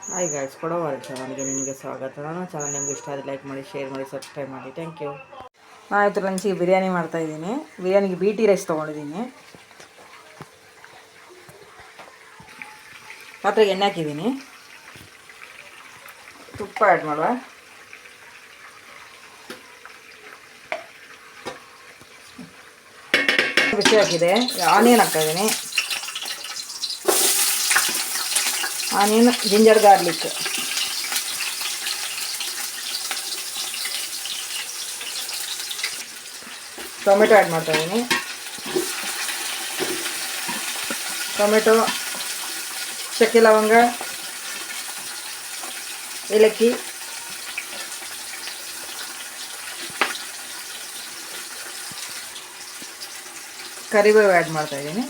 Hi guys, ಕೊಡೋವಾರ ಚಾನಲ್ಗೆ ನಿಮಗೆ ಸ್ವಾಗತ. ನನ್ನ ಚಾನಲ್ ನಿಮ್ಗೆ ಇಷ್ಟ ಆದರೆ ಲೈಕ್ ಮಾಡಿ, ಶೇರ್ ಮಾಡಿ, ಸಬ್ಸ್ಕ್ರೈಬ್ ಮಾಡಿ. Thank you. ನಾನು ಇವತ್ತು ಲಂಚಿಗೆ ಬಿರಿಯಾನಿ ಮಾಡ್ತಾಯಿದ್ದೀನಿ. ಬಿರಿಯಾನಿಗೆ BT ರೈಸ್ ತೊಗೊಂಡಿದ್ದೀನಿ. ಪಾತ್ರೆಗೆ ಎಣ್ಣೆ ಹಾಕಿದ್ದೀನಿ. ತುಪ್ಪ ಆ್ಯಡ್ ಮಾಡುವ. ಬಿಸಿ ಹಾಕಿದೆ. ಆನಿಯನ್ ಹಾಕ್ತಾಯಿದ್ದೀನಿ. Onion, ginger garlic, tomato add ಮಾಡ್ತಾಯಿದ್ದೀನಿ. ಟೊಮೆಟೊ, ಚಕ್ಕೆ ಲವಂಗ, ಏಲಕ್ಕಿ, ಕರಿಬೇವು ಆ್ಯಡ್ ಮಾಡ್ತಾಯಿದ್ದೀನಿ.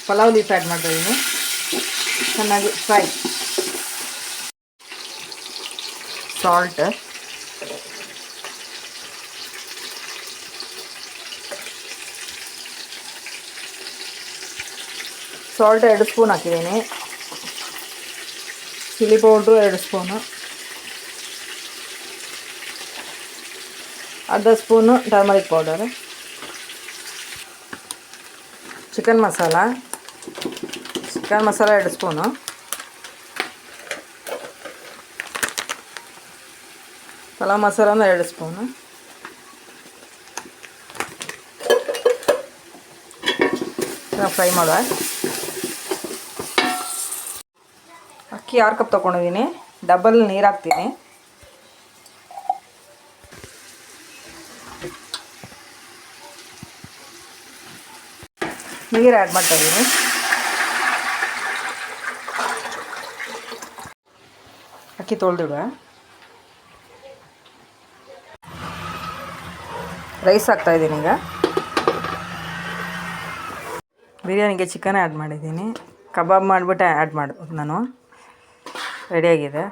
ಪಲಾವ್ ಲೀಫ್ ಆ್ಯಡ್ ಮಾಡ್ತಾಯಿದ್ದೀನಿ. ಚೆನ್ನಾಗಿ ಫ್ರೈ. ಸಾಲ್ಟ್, ಸಾಲ್ಟ್ 2 ಸ್ಪೂನ್ ಹಾಕಿದ್ದೀನಿ. ಚಿಲ್ಲಿ ಪೌಡ್ರು 2 ಸ್ಪೂನು, ಅರ್ಧ spoon turmeric powder, chicken masala 2 spoon, pulao masala 2 spoon, fry ಮಾಡುವ. ಅಕ್ಕಿ 6 ಕಪ್ ತೊಗೊಂಡಿದ್ದೀನಿ. ಡಬಲ್ ನೀರು ಹಾಕ್ತೀನಿ. ನೀರು ಆ್ಯಡ್ ಮಾಡ್ತಾಯಿದ್ದೀನಿ. ಅಕ್ಕಿ ತೊಳೆದಿಡುವ. ರೈಸ್ ಹಾಕ್ತಾಯಿದ್ದೀನಿ. ಈಗ ಬಿರಿಯಾನಿಗೆ ಚಿಕನ್ ಆ್ಯಡ್ ಮಾಡಿದ್ದೀನಿ. ಕಬಾಬ್ ಮಾಡಿಬಿಟ್ಟು ಆ್ಯಡ್ ಮಾಡ್ಬೋದು. ನಾನು ರೆಡಿಯಾಗಿದೆ.